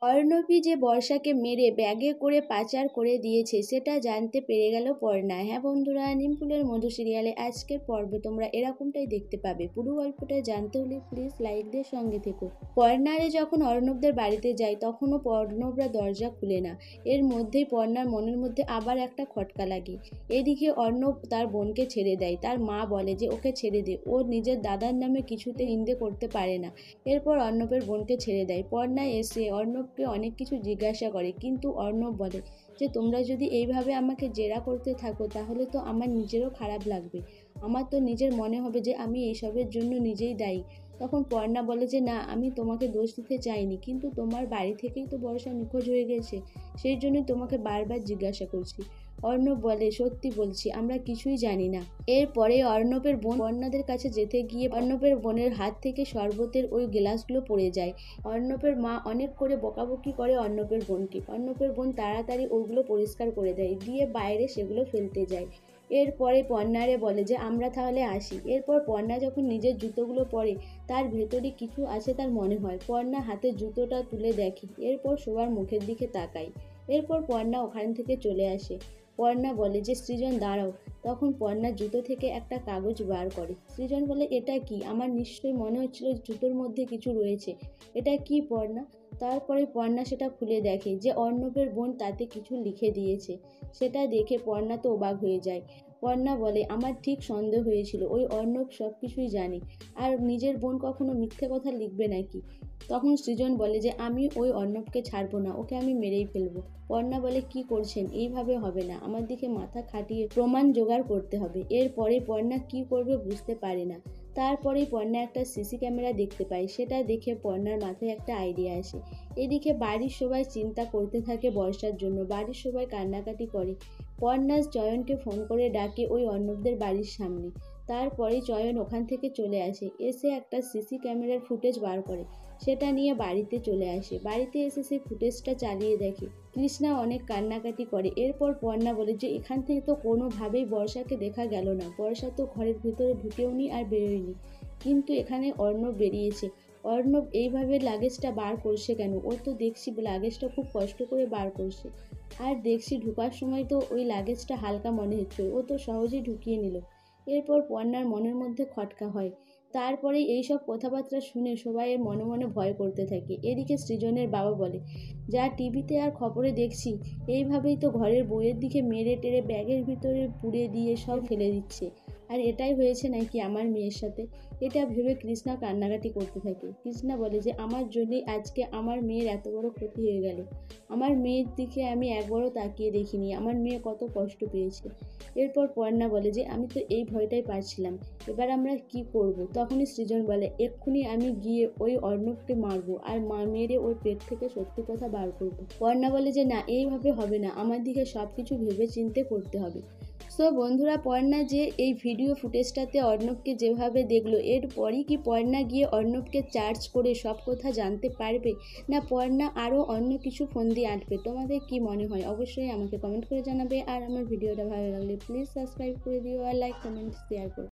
অর্ণবী যে বর্ষাকে মেরে ব্যাগে করে পাচার করে দিয়েছে সেটা জানতে পেরে গেল পর্ণা। হ্যাঁ বন্ধুরা, নিমফুলের মধু সিরিয়ালে আজকের পর্বে তোমরা এরকমটাই দেখতে পাবে। পুরো গল্পটা জানতে হলে প্লিজ লাইক দিয়ে সঙ্গে থেকো। পর্ণারে যখন অর্ণবদের বাড়িতে যায় তখনও অর্ণবরা দরজা খুলে না। এর মধ্যেই পর্ণার মনের মধ্যে আবার একটা খটকা লাগে। এদিকে অর্ণব তার বোনকে ছেড়ে দেয়। তার মা বলে যে ওকে ছেড়ে দে, ও নিজের দাদার নামে কিছুতে নিন্দে করতে পারে না। এরপর অর্ণবের বোনকে ছেড়ে দেয়। পর্ণা এসে অর্ণবকে অনেক কিছু জিজ্ঞাসা করে, কিন্তু অর্ণব বলে যে তোমরা যদি এইভাবে আমাকে জেরা করতে থাকো তাহলে তো আমার নিজেরও খারাপ লাগবে। আমার তো নিজের মনে হবে যে আমি এইসবের জন্য নিজেই দায়ী। তখন পর্ণা বলে যে না, আমি তোমাকে দোষ দিতে চাইনি, কিন্তু তোমার বাড়ি থেকেই তো বর্ষা নিখোঁজ হয়ে গেছে, সেই জন্যই তোমাকে বারবার জিজ্ঞাসা করছি। অর্ণব বলে সত্যি বলছি, আমরা কিছুই জানি না। এরপরে অর্ণবের বোন পর্ণাদের কাছে যেতে গিয়ে অর্ণবের বোনের হাত থেকে শরবতের ওই গ্লাসগুলো পড়ে যায়। অর্ণবের মা অনেক করে বকাবকি করে অর্ণবের বোনকে। অর্ণবের বোন তাড়াতাড়ি ওগুলো পরিষ্কার করে দেয়, দিয়ে বাইরে সেগুলো ফেলতে যায়। এরপরে পর্ণারে বলে যে আমরা তাহলে আসি। এরপর পর্ণা যখন নিজের জুতোগুলো পরে তার ভেতরে কিছু আছে তার মনে হয়। পর্ণা হাতে জুতোটা তুলে দেখে, এরপর সবার মুখের দিকে তাকায়। এরপর পর্ণা ওখান থেকে চলে আসে। পর্ণা বলে যে সৃজন দাঁড়াও। তখন পর্ণা জুতো থেকে একটা কাগজ বার করে। সৃজন বলে এটা কি? আমার নিশ্চয়ই মনে হচ্ছিল জুতোর মধ্যে কিছু রয়েছে। এটা কি পর্ণা? তারপরে পর্ণা সেটা খুলে দেখে যে অর্ণবের বোন তাতে কিছু লিখে দিয়েছে। সেটা দেখে পর্ণা তো অবাক হয়ে যায়। পর্ণা বলে আমার ঠিক সন্দেহ হয়েছিল ওই অর্ণব সব কিছুই জানে, আর নিজের বোন কখনো মিথ্যে কথা লিখবে নাকি। তখন সৃজন বলে যে আমি ওই অর্ণবকে ছাড়বো না, ওকে আমি মেরেই ফেলবো। পর্ণা বলে কি করছেন? এইভাবে হবে না, আমার দিকে মাথা খাটিয়ে প্রমাণ জোগাড় করতে হবে। এরপরে পর্ণা কি করবে বুঝতে পারে না। তারপরেই পর্ণা একটা সিসি ক্যামেরা দেখতে পায়। সেটা দেখে পর্ণার মাথায় একটা আইডিয়া আসে। এদিকে বাড়ির সবাই চিন্তা করতে থাকে বর্ষার জন্য। বাড়ির সবাই কান্নাকাটি করে। পর্ণা চয়নকে ফোন করে ডাকে ওই অর্ণবদের বাড়ির সামনে। তারপরে চয়ন ওখান থেকে চলে আসে, এসে একটা সিসি ক্যামেরার ফুটেজ বার করে। সেটা নিয়ে বাড়িতে চলে আসে। বাড়িতে এসে সেই ফুটেজটা চালিয়ে দেখে। কৃষ্ণা অনেক কান্নাকাটি করে। এরপর পর্ণা বলে যে এখান থেকে তো কোনোভাবেই বর্ষাকে দেখা গেল না, বর্ষা তো ঘরের ভিতরে ঢুকেওনি আর বেরোয়নি, কিন্তু এখানে অর্ণব বেরিয়েছে। অর্ণব এইভাবে লাগেজটা বার করছে কেন? ও তো দেখছি লাগেজটা খুব কষ্ট করে বার করছে, আর দেখছি ঢুকার সময় তো ওই লাগেজটা হালকা মনে হচ্ছে, ও তো সহজেই ঢুকিয়ে নিল। এরপর পর্ণার মনের মধ্যে খটকা হয়। তারপরে এইসব কথাবার্তা শুনে সবাই মনে মনে ভয় করতে থাকে। এদিকে সৃজনের বাবা বলে যা টিভিতে আর খবরে দেখছি, এইভাবেই তো ঘরের বউয়ের দিকে মেরে টেরে ব্যাগের ভিতরে পুড়ে দিয়ে সব ফেলে দিচ্ছে, আর এটাই হয়েছে নাকি আমার মেয়ের সাথে। এটা ভেবে কৃষ্ণা কান্নাকাটি করতে থাকে। কৃষ্ণা বলে যে আমার জন্যই আজকে আমার মেয়ের এত বড় ক্ষতি হয়ে গেল। আমার মেয়ের দিকে আমি একবারও তাকিয়ে দেখিনি, আমার মেয়ে কত কষ্ট পেয়েছে। এরপর পর্ণা বলে যে আমি তো এই ভয়টাই পাচ্ছিলাম, এবার আমরা কি করব। তখনই সৃজন বলে এক্ষুনি আমি গিয়ে ওই অর্ণবকে মারবো, আর মেরে ওর পেট থেকে সত্যি কথা বার করবো। পর্ণা বলে যে না, এইভাবে হবে না, আমার দিকে সব কিছু ভেবে চিন্তে করতে হবে। সো বন্ধুরা, পর্ণা যে এই ভিডিও ফুটেজটাতে অর্ণবকে যেভাবে দেখলো, এরপরই কি পর্ণা গিয়ে অর্ণবকে চার্জ করে সব কথা জানতে পারবে, না পর্ণা আরও অন্য কিছু ফোন দিয়ে আঁটবে? তোমাদের কি মনে হয় অবশ্যই আমাকে কমেন্ট করে জানাবে। আর আমার ভিডিওটা ভালো লাগলে প্লিজ সাবস্ক্রাইব করে দিও, আর লাইক কমেন্ট শেয়ার করো।